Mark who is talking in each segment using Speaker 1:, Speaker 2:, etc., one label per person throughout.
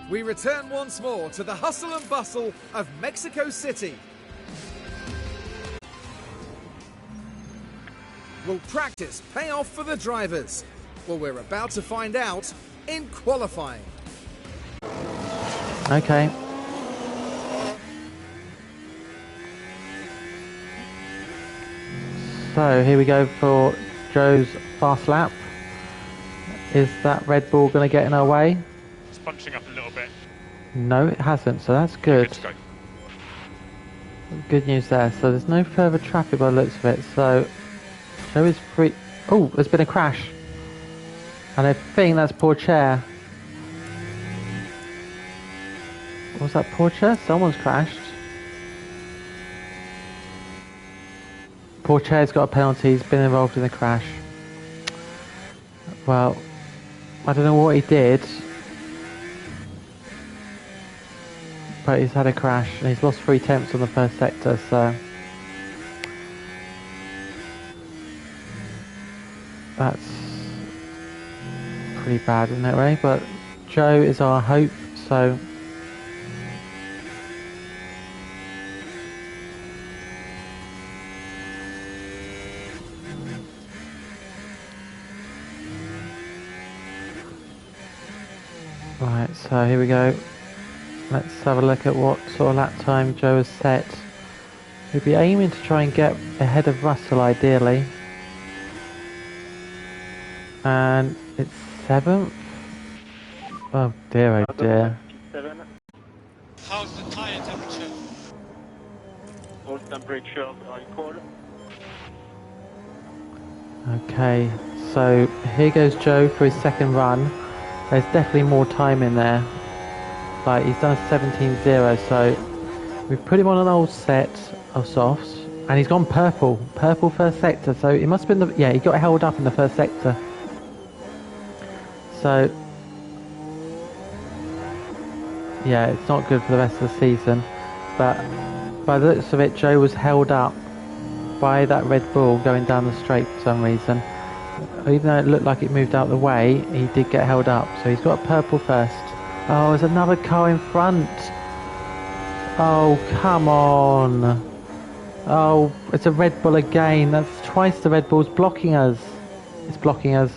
Speaker 1: We return once more to the hustle and bustle of Mexico City. Will practice pay off for the drivers? Well, we're about to find out in qualifying.
Speaker 2: Okay. So here we go for Joe's fast lap. Is that Red Bull going to get in our way?
Speaker 3: It's bunching up a little bit.
Speaker 2: No, it hasn't, so that's good.
Speaker 3: Good to go.
Speaker 2: Good news there. So there's no further traffic by the looks of it. So Joe is free. Oh, there's been a crash. And I think that's poor chair. Was that poor chair? Someone's crashed. Poor chair's got a penalty. He's been involved in the crash. Well, I don't know what he did, but he's had a crash and he's lost 3 tenths on the first sector, so that's pretty bad, isn't it, Ray? But Joe is our hope, so right, so here we go. Let's have a look at what sort of lap time Joe has set. He'll be aiming to try and get ahead of Russell ideally. And it's 7th. Oh dear, oh dear.
Speaker 4: How's the tire temperature?
Speaker 5: All temperatures are equal.
Speaker 2: Okay, so here goes Joe for his second run. There's definitely more time in there. Like, he's done a 17.0, so we've put him on an old set of softs, and he's gone purple first sector, so it must have been the, yeah, he got held up in the first sector. So, yeah, it's not good for the rest of the season, but by the looks of it, Joe was held up by that Red Bull going down the straight for some reason. Even though it looked like it moved out the way, he did get held up, so he's got a purple first. Oh, there's another car in front. Oh, come on. Oh, it's a Red Bull again. That's twice the Red Bull's blocking us. It's blocking us.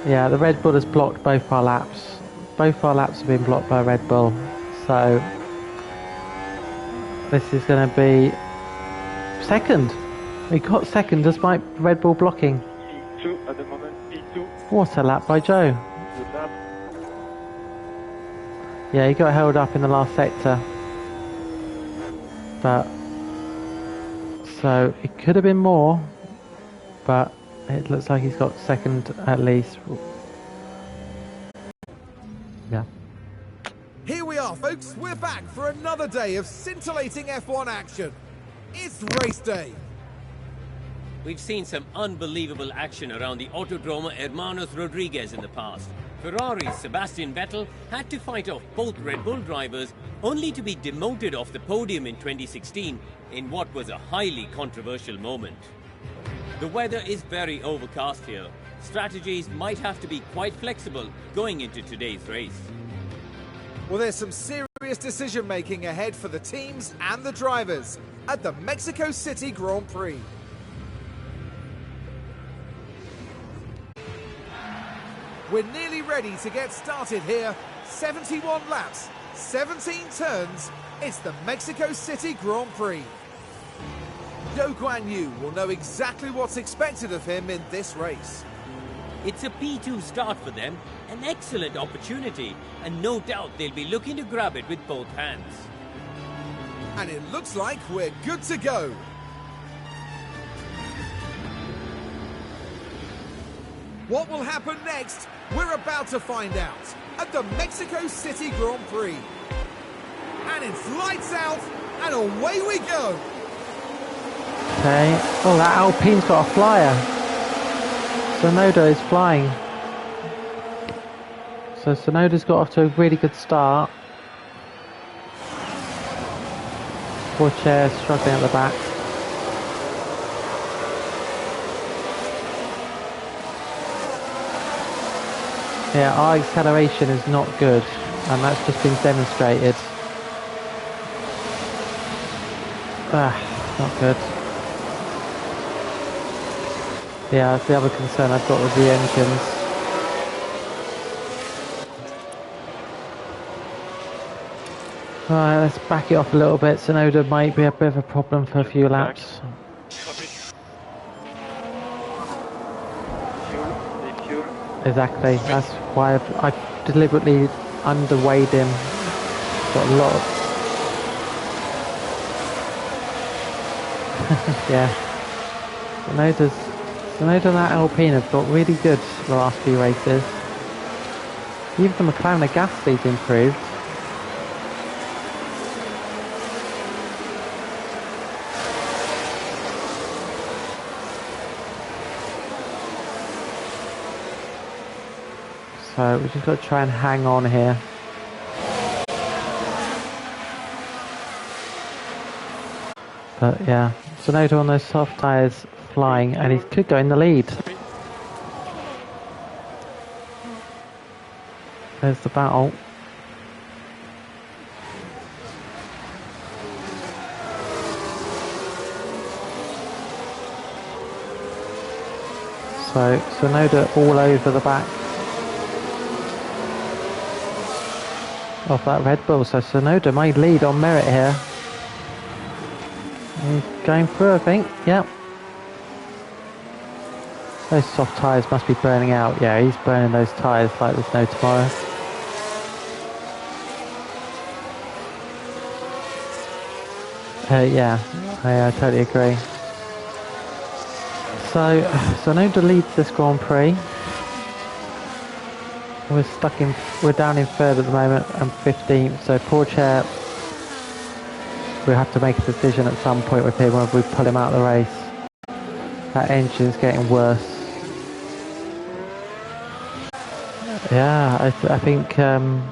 Speaker 2: Yeah, the Red Bull has blocked both our laps. Both our laps have been blocked by Red Bull. So, this is going to be second. We got second despite Red Bull blocking.
Speaker 5: P2 at the moment, P2.
Speaker 2: What a lap by Joe.
Speaker 5: Good lap.
Speaker 2: Yeah, he got held up in the last sector. But, so it could have been more, but it looks like he's got second at least. Yeah.
Speaker 1: Here we are, folks. We're back for another day of scintillating F1 action. It's race day.
Speaker 6: We've seen some unbelievable action around the Autodromo Hermanos Rodriguez in the past. Ferrari's Sebastian Vettel had to fight off both Red Bull drivers only to be demoted off the podium in 2016 in what was a highly controversial moment. The weather is very overcast here. Strategies might have to be quite flexible going into today's race.
Speaker 1: Well, there's some serious decision-making ahead for the teams and the drivers at the Mexico City Grand Prix. We're nearly ready to get started here. 71 laps, 17 turns. It's the Mexico City Grand Prix. Zhou Guanyu will know exactly what's expected of him in this race.
Speaker 6: It's a P2 start for them, an excellent opportunity, and no doubt they'll be looking to grab it with both hands.
Speaker 1: And it looks like we're good to go. What will happen next? We're about to find out at the Mexico City Grand Prix. And it's lights out and away we go.
Speaker 2: Okay. Oh, that Alpine's got a flyer. Sonoda is flying. So Sonoda's got off to a really good start. Poor chair struggling at the back. Yeah, our acceleration is not good, and that's just been demonstrated. Not good. Yeah, that's the other concern I've got with the engines. Alright, let's back it off a little bit. Tsunoda might be a bit of a problem for a few laps.
Speaker 4: Copy.
Speaker 5: Fuel.
Speaker 2: Exactly, that's why I've deliberately underweighed him. Got a lot of... yeah. Tsunoda and that Alpine have got really good the last few races. Even the McLaren, the gas speed's improved. So we've just got to try and hang on here. But yeah, Tsunoda on those soft tyres flying, and he could go in the lead. There's the battle. So Tsunoda all over the back of that Red Bull. So Tsunoda might lead on merit here. He's going through, I think. Yep. Those soft tyres must be burning out. Yeah, he's burning those tyres like there's no tomorrow. Yeah, I totally agree. So Tsunoda leads this Grand Prix. We're down in third at the moment and 15th. So poor chair. We'll have to make a decision at some point with him whether we pull him out of the race. That engine's getting worse. Yeah, I think I'm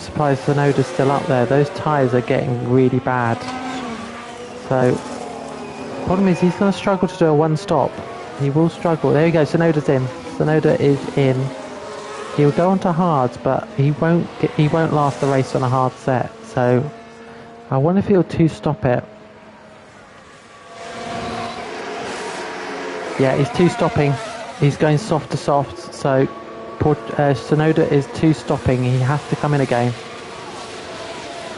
Speaker 2: surprised Tsunoda's still up there. Those tyres are getting really bad. So, the problem is he's going to struggle to do a one stop. He will struggle. There you go, Tsunoda's in. Tsunoda is in. He'll go on to hards, but he won't last the race on a hard set. So, I wonder if he'll two-stop it. Yeah, he's two-stopping. He's going soft to soft, so Tsunoda is two-stopping. He has to come in again.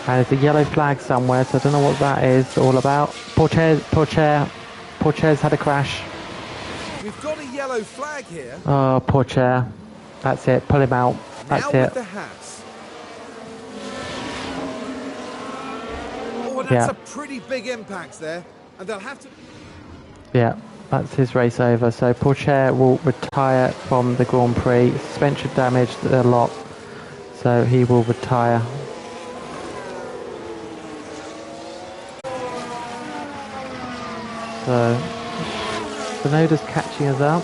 Speaker 2: And there's a yellow flag somewhere, so I don't know what that is all about. Poor chair's had a crash.
Speaker 1: We've got a yellow flag here.
Speaker 2: Oh, poor chair. That's it, pull him out. That's
Speaker 1: now
Speaker 2: it.
Speaker 1: with the hats. Oh, and that's a pretty big impact there. And they'll have to...
Speaker 2: Yeah, that's his race over. So Pourchaire will retire from the Grand Prix. Suspension damaged a lot, so he will retire. So Tsunoda's catching us up,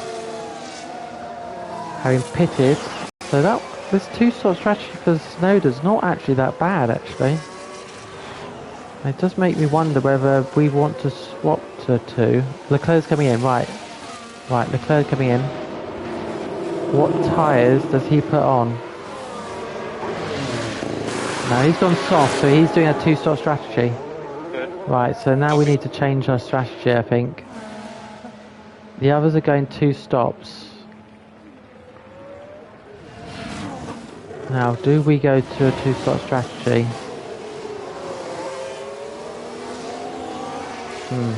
Speaker 2: having pitted. So this two-stop strategy for Tsunoda's not actually that bad, actually. It does make me wonder whether we want to swap to two. Leclerc's coming in, right, Leclerc coming in. What tyres does he put on? No, he's gone soft, so he's doing a two-stop strategy. Right, so now we need to change our strategy, I think. The others are going two stops. Now, do we go to a two-stop strategy?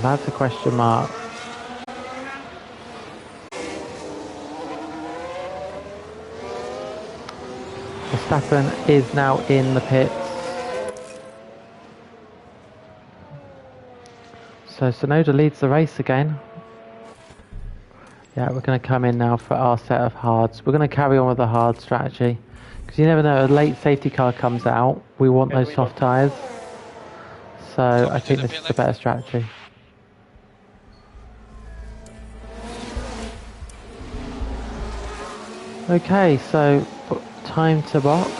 Speaker 2: That's a question mark. Verstappen is now in the pits. So Tsunoda leads the race again. Yeah, we're going to come in now for our set of hards. We're going to carry on with the hard strategy. Because you never know, a late safety car comes out. We want those soft tyres. So I think this is the better strategy. Okay, so time to box.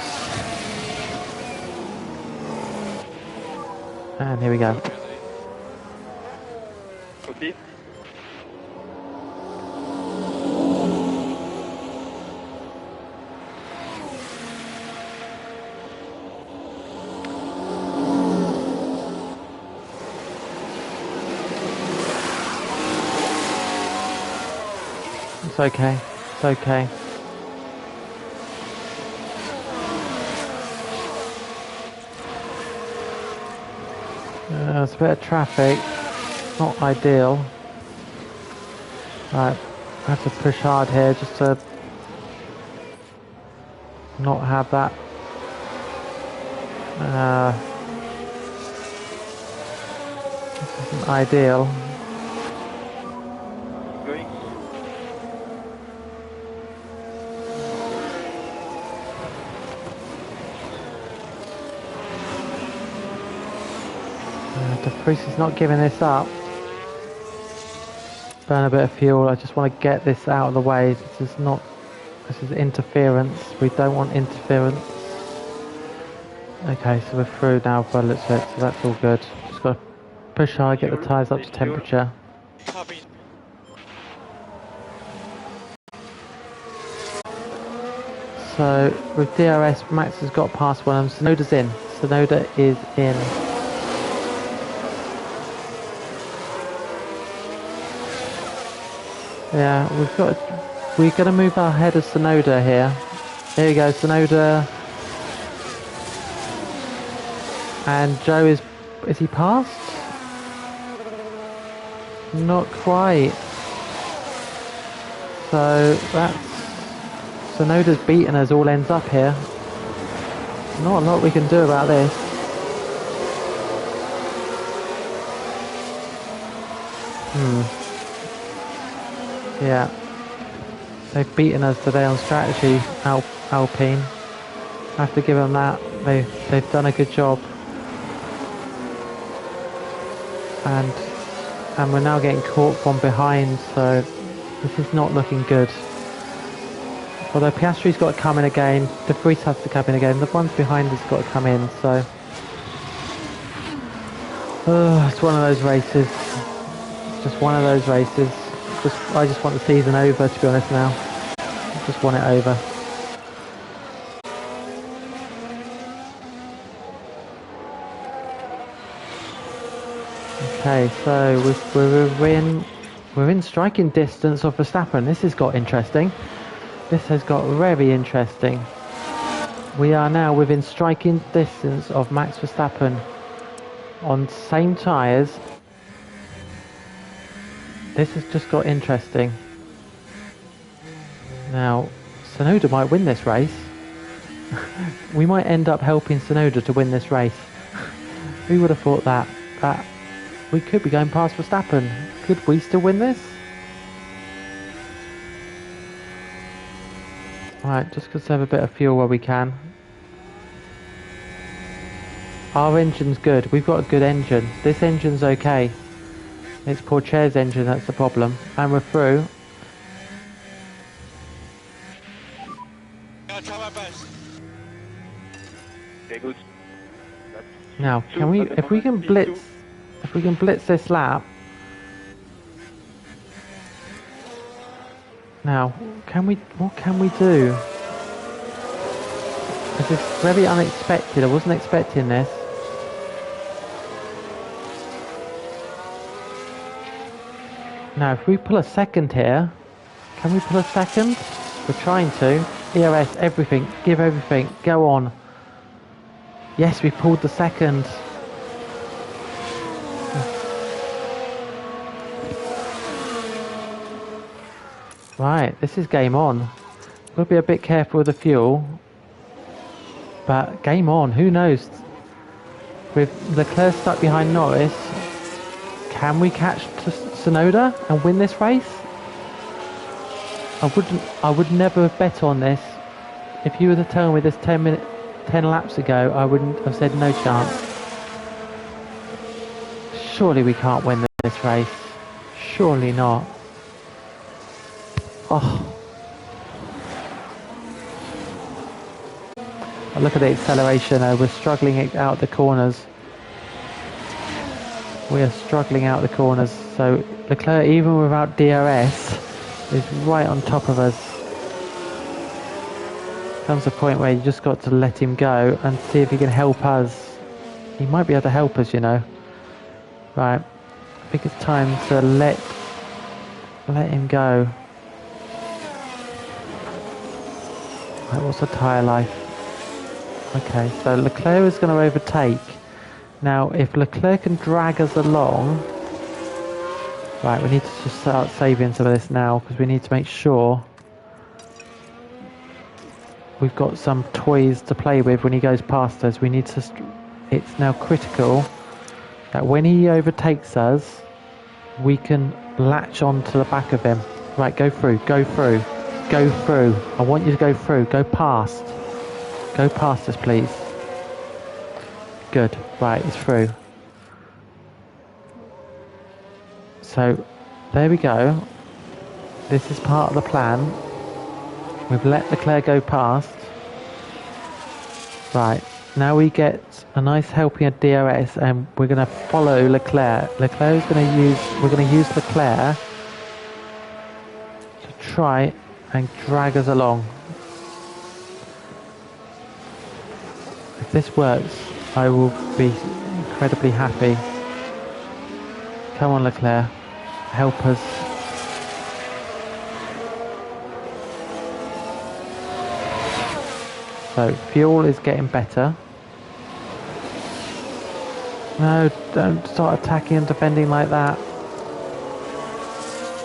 Speaker 2: And here we go. It's okay. It's okay. There's a bit of traffic. Not ideal. Right, I have to push hard here just to not have that. This isn't ideal.
Speaker 5: Going.
Speaker 2: De Vries is not giving this up. Burn a bit of fuel. I just want to get this out of the way. This is not. This is interference. We don't want interference. Okay, so we're through now by the looks of it, so that's all good. Just got to push hard, get the tyres up to temperature.
Speaker 4: Copy.
Speaker 2: So with DRS, Max has got past one of them. Sonoda's in. Sonoda is in. Yeah, we're going to move ahead of Sonoda here. Here we go, Sonoda. And Joe is he passed? Not quite. So that's, Sonoda's beaten us all ends up here. Not a lot we can do about this. Yeah, they've beaten us today on strategy, Alpine. I have to give them that. They've done a good job, and we're now getting caught from behind. So this is not looking good. Although Piastri's got to come in again, De Vries has to come in again. The ones behind us got to come in. So it's one of those races. It's just one of those races. I just want the season over, to be honest now. I just want it over. Okay, so we're in striking distance of Verstappen. This has got interesting. This has got very interesting. We are now within striking distance of Max Verstappen on same tyres. This has just got interesting. Now, Tsunoda might win this race. We might end up helping Tsunoda to win this race. Who would have thought that? That we could be going past Verstappen. Could we still win this? Right, just conserve a bit of fuel where we can. Our engine's good. We've got a good engine. This engine's okay. It's Pourchaire's engine that's the problem. And we're through.
Speaker 4: I'll try my best.
Speaker 5: Okay, good.
Speaker 2: Now, can we, if we can blitz this lap. Now, what can we do? This is very unexpected. I wasn't expecting this. Now, if we pull a second here, can we pull a second? We're trying to. ERS, everything, give everything, go on. Yes, we pulled the second. Right, this is game on. We'll be a bit careful with the fuel. But game on, who knows? With Leclerc stuck behind Norris, can we catch Tsunoda and win this race? I would never have bet on this. If you were to tell me this 10 laps ago, I wouldn't have said no chance. Surely we can't win this race. Surely not. Oh. Look at the acceleration though, we're struggling out the corners. We are struggling out the corners, so Leclerc, even without DRS, is right on top of us. Comes a point where you just got to let him go and see if he can help us. He might be able to help us, you know. Right, I think it's time to let him go. Right, what's the tyre life? Okay, so Leclerc is going to overtake. Now, if Leclerc can drag us along... Right, we need to just start saving some of this now, because we need to make sure we've got some toys to play with when he goes past us. We need to... It's now critical that when he overtakes us, we can latch on to the back of him. Right, go through, go through, go through. I want you to go through, go past. Go past us, please. Good, right, it's through. So, there we go. This is part of the plan. We've let Leclerc go past. Right, now we get a nice helping of DRS and we're going to follow Leclerc. Leclerc is going to use, we're going to use Leclerc to try and drag us along. If this works, I will be incredibly happy. Come on, Leclerc, help us. So, fuel is getting better. No, don't start attacking and defending like that.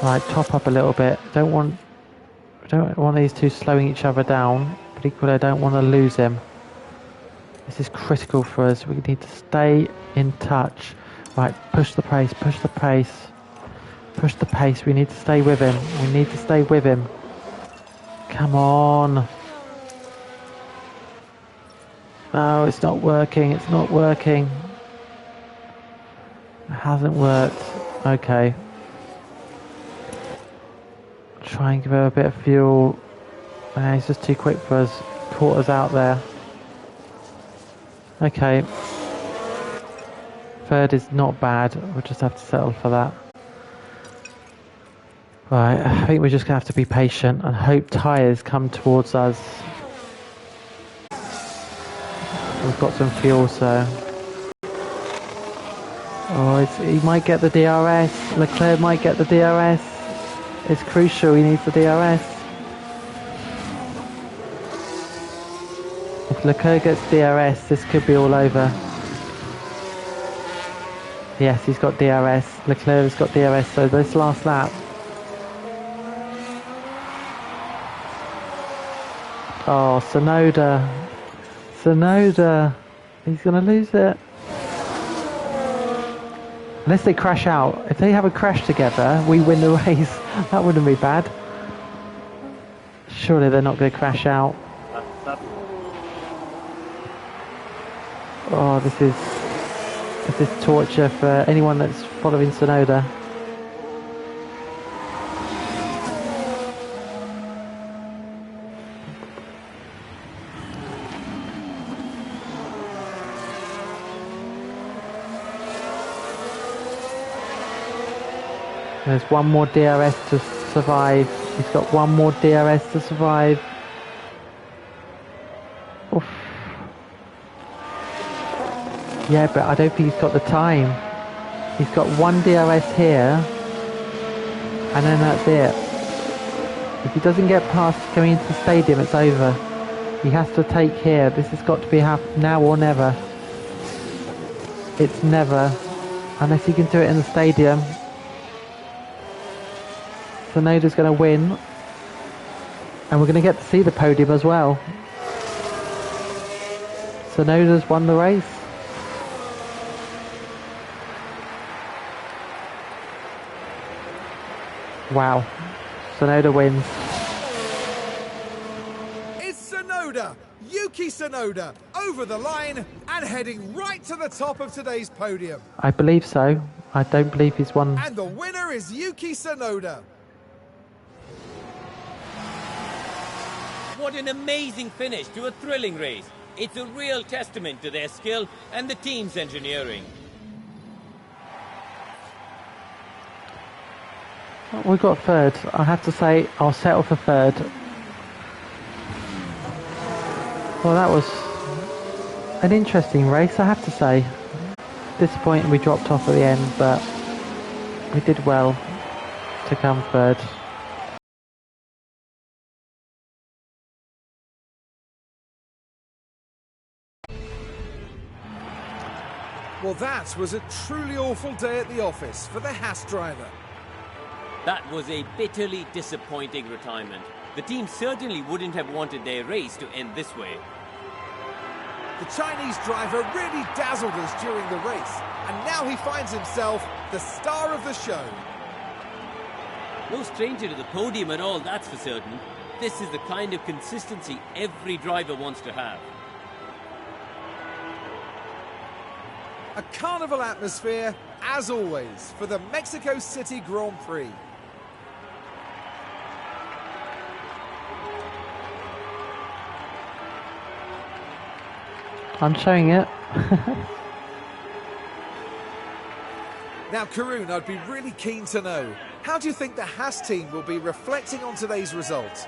Speaker 2: Right, top up a little bit. Don't want these two slowing each other down, but equally I don't want to lose him. This is critical for us. We need to stay in touch. Right, push the pace, push the pace. Push the pace, we need to stay with him. We need to stay with him. Come on. No, it's not working, it's not working. It hasn't worked. Okay. Try and give her a bit of fuel. He's just too quick for us. Caught us out there. Okay. Third is not bad. We'll just have to settle for that. Right, I think we're just going to have to be patient and hope tyres come towards us. We've got some fuel, so... Oh, he might get the DRS. Leclerc might get the DRS. It's crucial, he needs the DRS. If Leclerc gets DRS, this could be all over. Yes, he's got DRS. Leclerc has got DRS, so this last lap. Oh, Sonoda. Sonoda. He's going to lose it. Unless they crash out. If they have a crash together, we win the race. That wouldn't be bad. Surely they're not going to crash out. Oh, this is torture for anyone that's following Sonoda. There's one more DRS to survive. He's got one more DRS to survive. Oof. Yeah, but I don't think he's got the time. He's got one DRS here, and then that's it. If he doesn't get past coming into the stadium, it's over. He has to take here. This has got to be now or never. It's never, unless he can do it in the stadium. Sonoda's going to win, and we're going to get to see the podium as well. Sonoda's won the race. Wow, Sonoda wins.
Speaker 1: It's Sonoda, Yuki Tsunoda, over the line and heading right to the top of today's podium.
Speaker 2: I believe so. I don't believe he's won.
Speaker 1: And the winner is Yuki Tsunoda.
Speaker 6: What an amazing finish to a thrilling race. It's a real testament to their skill and the team's engineering.
Speaker 2: We got third. I have to say, I'll settle for third. Well, that was an interesting race, I have to say. Disappointing we dropped off at the end, but we did well to come third.
Speaker 1: Well, that was a truly awful day at the office for the Haas driver.
Speaker 6: That was a bitterly disappointing retirement. The team certainly wouldn't have wanted their race to end this way.
Speaker 1: The Chinese driver really dazzled us during the race, and now he finds himself the star of the show.
Speaker 6: No stranger to the podium at all, that's for certain. This is the kind of consistency every driver wants to have.
Speaker 1: A carnival atmosphere, as always, for the Mexico City Grand Prix.
Speaker 2: I'm showing it.
Speaker 1: Now, Karun, I'd be really keen to know, how do you think the Haas team will be reflecting on today's result?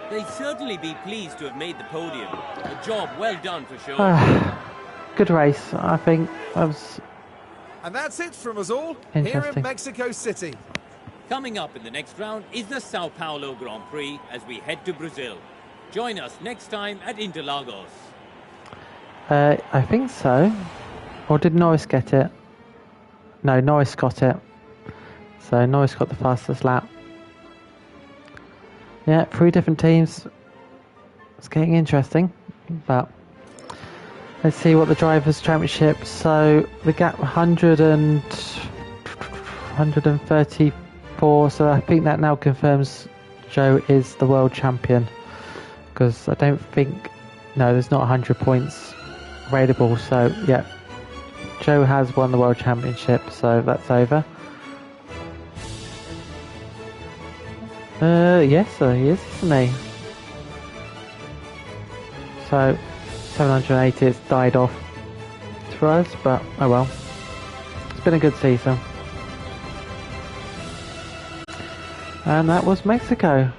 Speaker 6: They'd certainly be pleased to have made the podium. A job well done for sure.
Speaker 2: Good race, I think. That was
Speaker 1: And that's it from us all here
Speaker 2: interesting.
Speaker 1: in Mexico City.
Speaker 6: Coming up in the next round is the Sao Paulo Grand Prix as we head to Brazil. Join us next time at Interlagos.
Speaker 2: I think so. Or did Norris get it? No, Norris got it. So Norris got the fastest lap. Yeah, 3 different teams. It's getting interesting. But let's see what the Drivers' Championship. So the gap 134. So I think that now confirms Joe is the world champion. Because I don't think... No, there's not 100 points available. So, yeah. Joe has won the world championship. So that's over. Yes, so he is, isn't he? So 780 has died off for us, but oh well. It's been a good season. And that was Mexico.